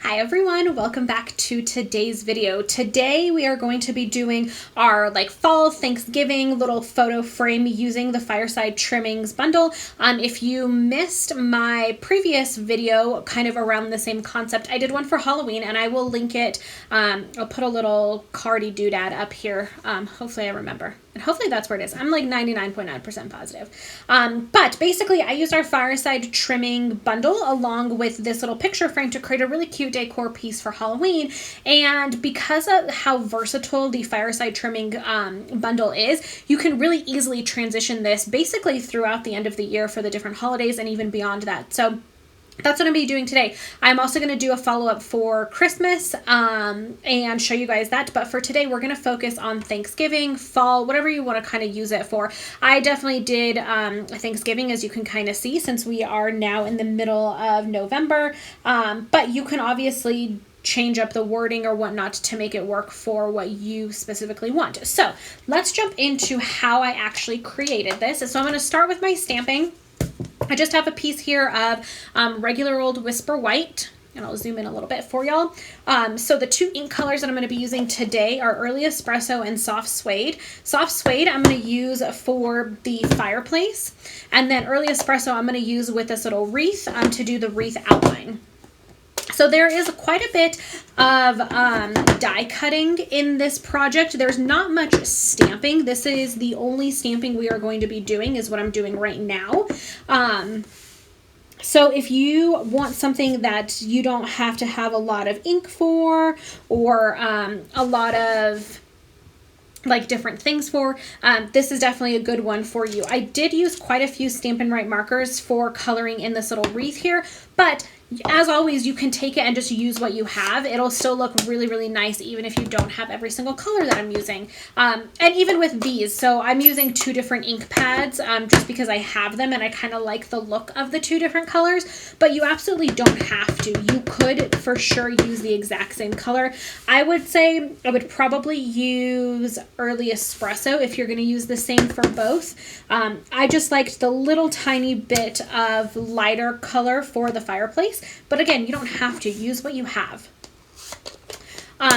Hi everyone, welcome back to today's video. Today we are going to be doing our fall Thanksgiving little photo frame using the Fireside Trimmings bundle. If you missed my previous video kind of around the same concept, I did one for Halloween and I will link it. I'll put a little cardy doodad up here. Hopefully I remember. And hopefully that's where it is. I'm like 99.9% positive. But basically I used our Fireside Trimming bundle along with this little picture frame to create a really cute decor piece for Halloween. And because of how versatile the Fireside Trimming bundle is, you can really easily transition this basically throughout the end of the year for the different holidays and even beyond that. So that's what I'm going to be doing today. I'm also going to do a follow-up for Christmas and show you guys that. But for today, we're going to focus on Thanksgiving, fall, whatever you want to kind of use it for. I definitely did Thanksgiving, as you can kind of see, since we are now in the middle of November. But you can obviously change up the wording or whatnot to make it work for what you specifically want. So let's jump into how I actually created this. So I'm going to start with my stamping. I just have a piece here of regular old Whisper White, and I'll zoom in a little bit for y'all. So the two ink colors that I'm going to be using today are Early Espresso and Soft Suede. Soft Suede I'm going to use for the fireplace, and then Early Espresso I'm going to use with this little wreath to do the wreath outline. So there is quite a bit of die cutting in this project. There's not much stamping. This is the only stamping we are going to be doing is what I'm doing right now. So if you want something that you don't have to have a lot of ink for or a lot of different things for, this is definitely a good one for you. I did use quite a few Stampin' Write markers for coloring in this little wreath here, but as always, you can take it and just use what you have. It'll still look really, really nice, even if you don't have every single color that I'm using. And even with these, so I'm using two different ink pads just because I have them and I kind of like the look of the two different colors, but you absolutely don't have to. You could for sure use the exact same color. I would say I would probably use Early Espresso if you're going to use the same for both. I just liked the little tiny bit of lighter color for the fireplace. But again, you don't have to. Use what you have.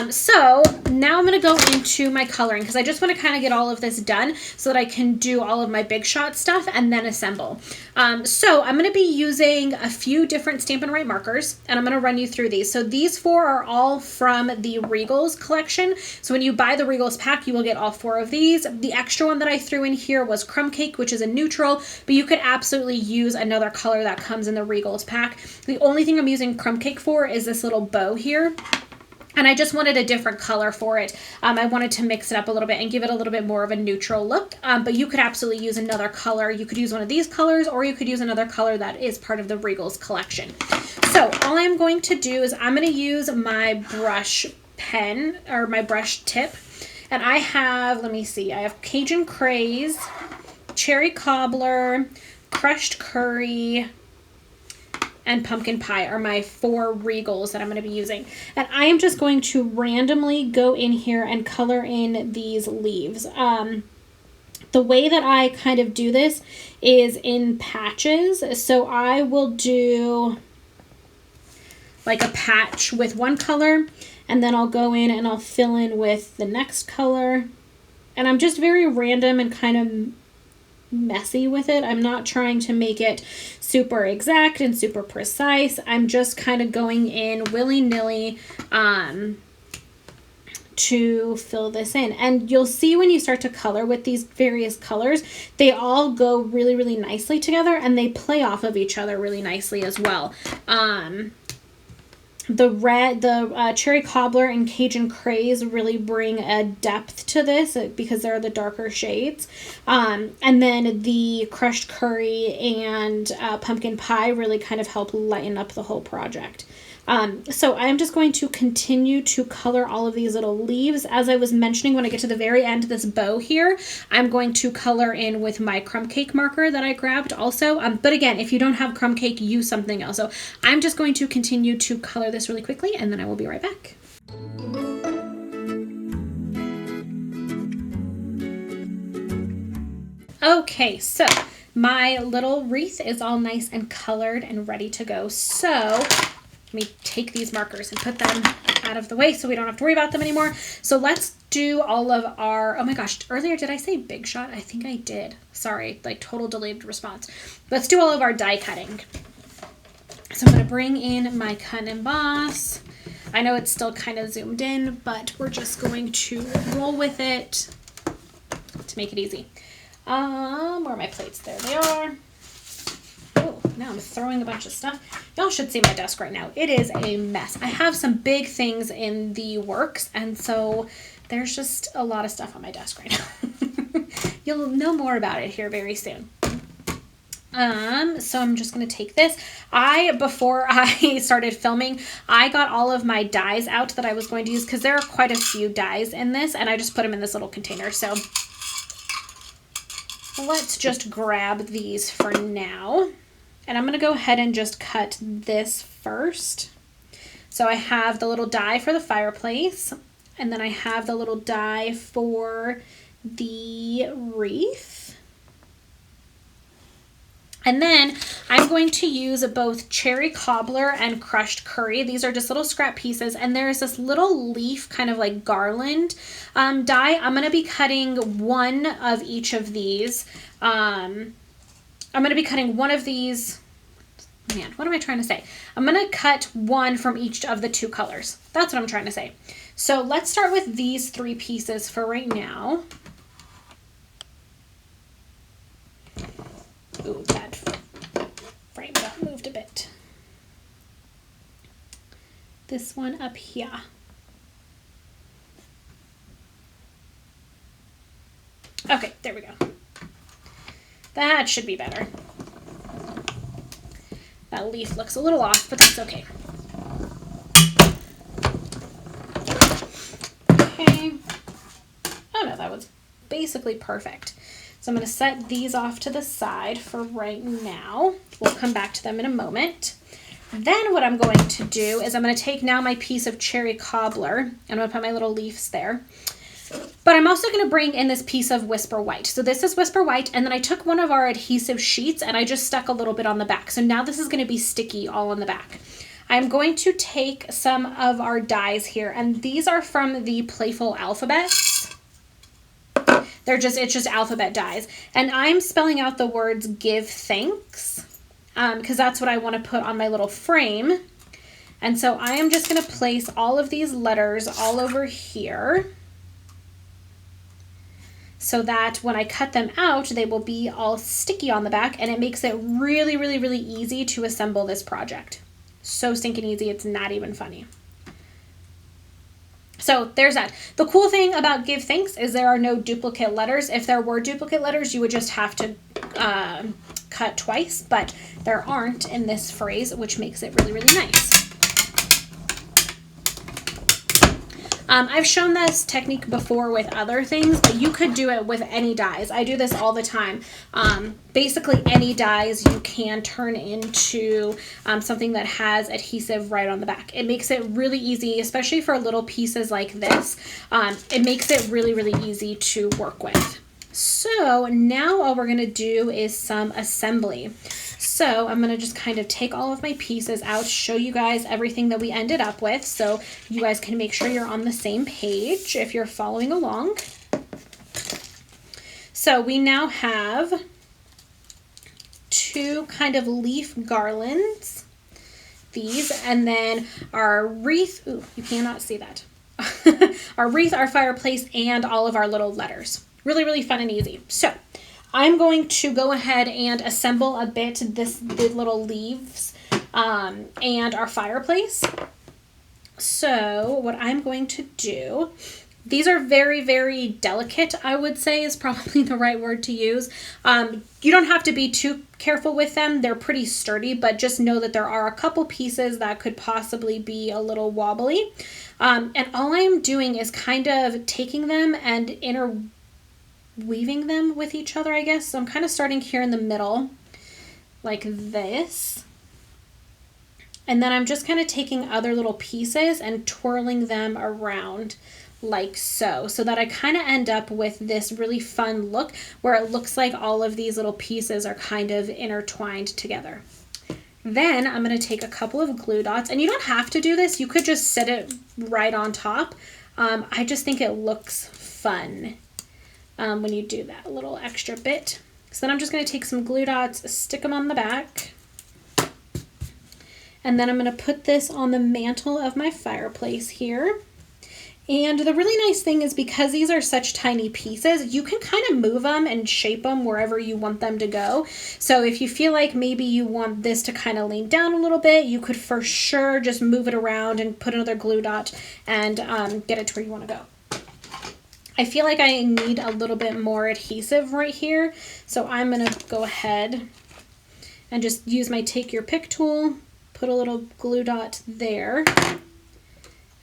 So now I'm going to go into my coloring because I just want to kind of get all of this done so that I can do all of my big shot stuff and then assemble. So I'm going to be using a few different Stampin' Write markers and I'm going to run you through these. So these four are all from the Regals collection. So when you buy the Regals pack, you will get all four of these. The extra one that I threw in here was Crumb Cake, which is a neutral, but you could absolutely use another color that comes in the Regals pack. The only thing I'm using Crumb Cake for is this little bow here. And I just wanted a different color for it. I wanted to mix it up a little bit and give it a little bit more of a neutral look. But you could absolutely use another color. You could use one of these colors or you could use another color that is part of the Regals collection. So all I'm going to do is I'm going to use my brush pen or my brush tip. And I have, let me see, I have Cajun Craze, Cherry Cobbler, Crushed Curry, and Pumpkin Pie are my four Regals that I'm going to be using. And I am just going to randomly go in here and color in these leaves. The way that I kind of do this is in patches. So I will do like a patch with one color and then I'll go in and I'll fill in with the next color. And I'm just very random and kind of messy with it. I'm not trying to make it super exact and super precise. I'm just kind of going in willy-nilly to fill this in. And you'll see when you start to color with these various colors, they all go really, really nicely together and they play off of each other really nicely as well. The Cherry Cobbler and Cajun Craze really bring a depth to this because they're the darker shades. And then the Crushed Curry and Pumpkin Pie really kind of help lighten up the whole project. So I'm just going to continue to color all of these little leaves. As I was mentioning, when I get to the very end of this bow here, I'm going to color in with my Crumb Cake marker that I grabbed also. But again, if you don't have Crumb Cake, use something else. So I'm just going to continue to color this really quickly and then I will be right back. Okay, so my little wreath is all nice and colored and ready to go. So Let me take these markers and put them out of the way so we don't have to worry about them anymore. So let's do all of our, oh my gosh, earlier did I say Big Shot? I think I did. Sorry, like total delayed response. Let's do all of our die cutting. So I'm going to bring in my cut and emboss. I know it's still kind of zoomed in, but we're just going to roll with it to make it easy. Where are my plates? There they are. Oh, now I'm throwing a bunch of stuff. Y'all should see my desk right now. It is a mess. I have some big things in the works, and so there's just a lot of stuff on my desk right now. You'll know more about it here very soon. So I'm just going to take this. Before I started filming, I got all of my dies out that I was going to use because there are quite a few dies in this, and I just put them in this little container. So let's just grab these for now. And I'm going to go ahead and just cut this first. So I have the little die for the fireplace, and then I have the little die for the wreath. And then I'm going to use both cherry cobbler and crushed curry. These are just little scrap pieces. And there's this little leaf, kind of like garland die. I'm going to be cutting one of each of these. I'm going to be cutting one of these. Man, what am I trying to say? I'm going to cut one from each of the two colors. That's what I'm trying to say. So let's start with these three pieces for right now. Ooh, that frame got moved a bit. This one up here. Okay, there we go. That should be better. That leaf looks a little off, but that's okay. Okay. Oh no, that was basically perfect. So I'm going to set these off to the side for right now. We'll come back to them in a moment. Then what I'm going to do is I'm going to take now my piece of cherry cobbler, and I'm going to put my little leaves there. But I'm also going to bring in this piece of Whisper White. So this is Whisper White, and then I took one of our adhesive sheets and I just stuck a little bit on the back. So now this is going to be sticky all on the back. I'm going to take some of our dies here, and these are from the Playful Alphabets. It's just alphabet dies. And I'm spelling out the words give thanks because that's what I want to put on my little frame. And so I am just going to place all of these letters all over here so that when I cut them out, they will be all sticky on the back, and it makes it really, really, really easy to assemble this project. So stinking easy, it's not even funny. So there's that. The cool thing about give thanks is there are no duplicate letters. If there were duplicate letters, you would just have to cut twice, but there aren't in this phrase, which makes it really, really nice. I've shown this technique before with other things, but you could do it with any dies. I do this all the time. Basically any dies you can turn into something that has adhesive right on the back. It makes it really easy, especially for little pieces like this. It makes it really, really easy to work with. So now all we're going to do is some assembly. So I'm going to just kind of take all of my pieces out, show you guys everything that we ended up with so you guys can make sure you're on the same page if you're following along. So we now have two kind of leaf garlands, these, and then our wreath. Ooh, you cannot see that. Our wreath, our fireplace, and all of our little letters. Really, really fun and easy. So I'm going to go ahead and assemble a bit the little leaves and our fireplace. So what I'm going to do, these are very, very delicate, I would say is probably the right word to use. You don't have to be too careful with them. They're pretty sturdy, but just know that there are a couple pieces that could possibly be a little wobbly. And all I'm doing is kind of taking them and interweaving them with each other, I guess. So I'm kind of starting here in the middle like this. And then I'm just kind of taking other little pieces and twirling them around like so that I kind of end up with this really fun look where it looks like all of these little pieces are kind of intertwined together. Then I'm going to take a couple of glue dots, and you don't have to do this. You could just set it right on top. I just think it looks fun when you do that little extra bit. So then I'm just going to take some glue dots, stick them on the back. And then I'm going to put this on the mantle of my fireplace here. And the really nice thing is because these are such tiny pieces, you can kind of move them and shape them wherever you want them to go. So if you feel like maybe you want this to kind of lean down a little bit, you could for sure just move it around and put another glue dot and get it to where you want to go. I feel like I need a little bit more adhesive right here. So I'm going to go ahead and just use my take your pick tool. Put a little glue dot there,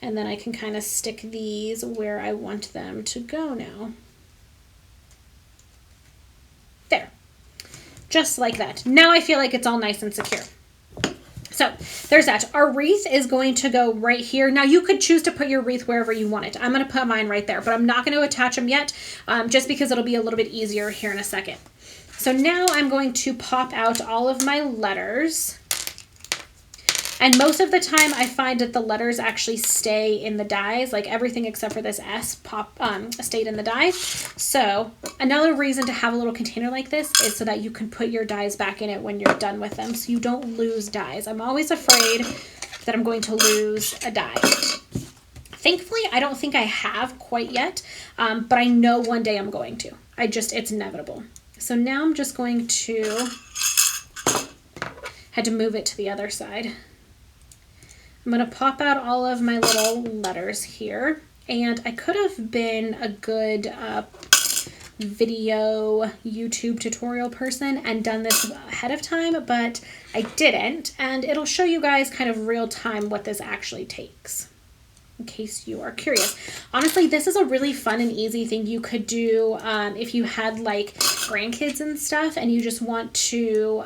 and then I can kind of stick these where I want them to go now. There, just like that. Now I feel like it's all nice and secure. So there's that. Our wreath is going to go right here. Now you could choose to put your wreath wherever you want it. I'm going to put mine right there, but I'm not going to attach them yet, just because it'll be a little bit easier here in a second. So now I'm going to pop out all of my letters. And most of the time I find that the letters actually stay in the dies, like everything except for this S stayed in the die. So another reason to have a little container like this is so that you can put your dies back in it when you're done with them, so you don't lose dies. I'm always afraid that I'm going to lose a die. Thankfully, I don't think I have quite yet, but I know one day I'm going to. It's inevitable. So now I'm just going to, had to move it to the other side. I'm going to pop out all of my little letters here, and I could have been a good video YouTube tutorial person and done this ahead of time, but I didn't, and it'll show you guys kind of real time what this actually takes, in case you are curious. Honestly, this is a really fun and easy thing you could do if you had like grandkids and stuff and you just want to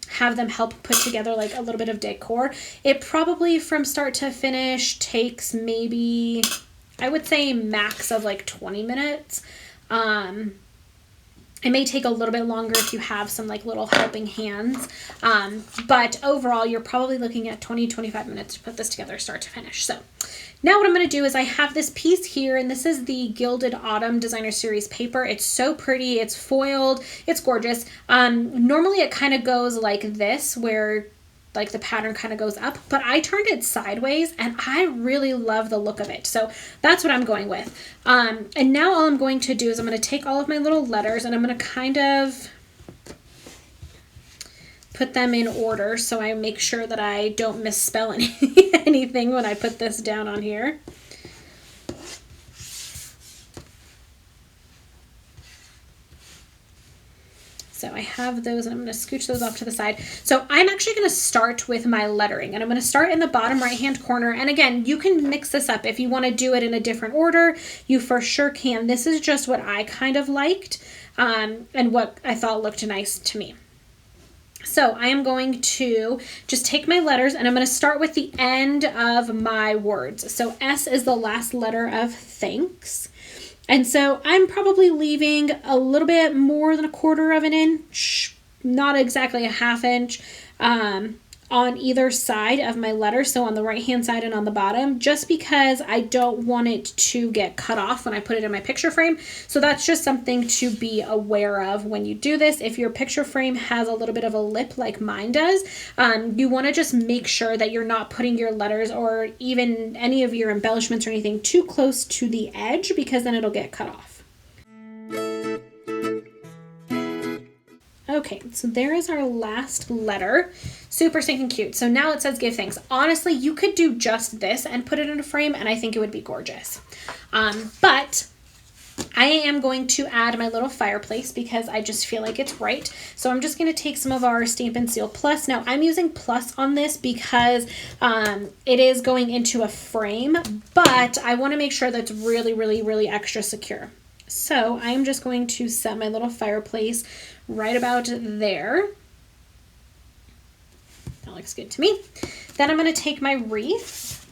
have them help put together like a little bit of decor. It probably from start to finish takes maybe, I would say max of like 20 minutes. It may take a little bit longer if you have some like little helping hands, but overall you're probably looking at 20-25 minutes to put this together start to finish. So now what I'm going to do is I have this piece here, and this is the Gilded Autumn Designer Series paper. It's so pretty. It's foiled. It's gorgeous. Normally it kind of goes like this, where like the pattern kind of goes up, but I turned it sideways and I really love the look of it. So that's what I'm going with. And now all I'm going to do is I'm going to take all of my little letters and I'm going to kind of put them in order so I make sure that I don't misspell anything when I put this down on here. So I have those and I'm going to scooch those off to the side. So I'm actually going to start with my lettering, and I'm going to start in the bottom right hand corner. And again, you can mix this up. If you want to do it in a different order, you for sure can. This is just what I kind of liked and what I thought looked nice to me. So I am going to just take my letters and I'm going to start with the end of my words. So S is the last letter of thanks. And so I'm probably leaving a little bit more than 1/4 of an inch, not exactly a 1/2 inch, on either side of my letter. So on the right hand side and on the bottom, just because I don't want it to get cut off when I put it in my picture frame. So that's just something to be aware of when you do this. If your picture frame has a little bit of a lip like mine does, you want to just make sure that you're not putting your letters or even any of your embellishments or anything too close to the edge, because then it'll get cut off. Okay, so there is our last letter. Super stinking cute. So now it says give thanks. Honestly, you could do just this and put it in a frame and I think it would be gorgeous. But I am going to add my little fireplace because I just feel like it's right. So I'm just going to take some of our Stampin' Seal Plus. Now I'm using Plus on this because it is going into a frame, but I want to make sure that's really, really, really extra secure. So I'm just going to set my little fireplace right about there. That looks good to me. Then I'm going to take my wreath.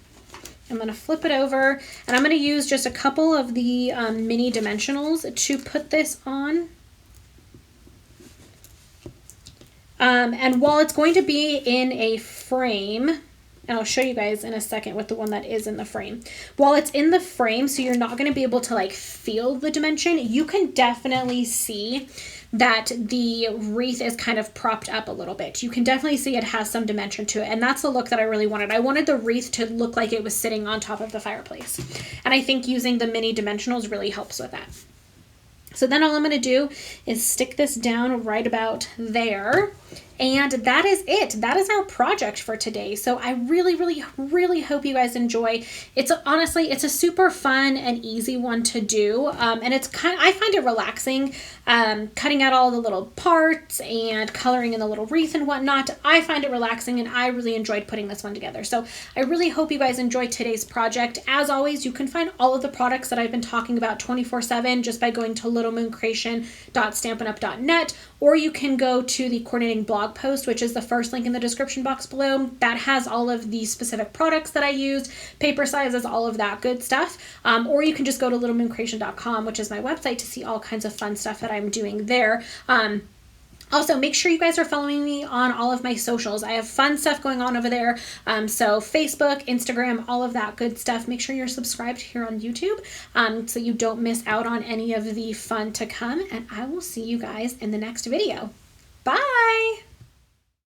I'm going to flip it over, and I'm going to use just a couple of the mini dimensionals to put this on. And while it's going to be in a frame, and I'll show you guys in a second with the one that is in the frame. While it's in the frame, so you're not going to be able to like feel the dimension, you can definitely see that the wreath is kind of propped up a little bit. You can definitely see it has some dimension to it, and that's the look that I really wanted. I wanted the wreath to look like it was sitting on top of the fireplace, and I think using the mini dimensionals really helps with that. So then all I'm going to do is stick this down right about there. And that is it. That is our project for today. So I really, really, really hope you guys enjoy. It's honestly, it's a super fun and easy one to do. And it's I find it relaxing, cutting out all the little parts and coloring in the little wreath and whatnot. I find it relaxing, and I really enjoyed putting this one together. So I really hope you guys enjoyed today's project. As always, you can find all of the products that I've been talking about 24/7 just by going to littlemooncreation.stampinup.net, or you can go to the coordinating blog post, which is the first link in the description box below. That has all of the specific products that I used, paper sizes, all of that good stuff. Or you can just go to littlemooncreation.com, which is my website, to see all kinds of fun stuff that I'm doing there. Also, make sure you guys are following me on all of my socials. I have fun stuff going on over there. So Facebook, Instagram, all of that good stuff. Make sure you're subscribed here on YouTube so you don't miss out on any of the fun to come. And I will see you guys in the next video. Bye!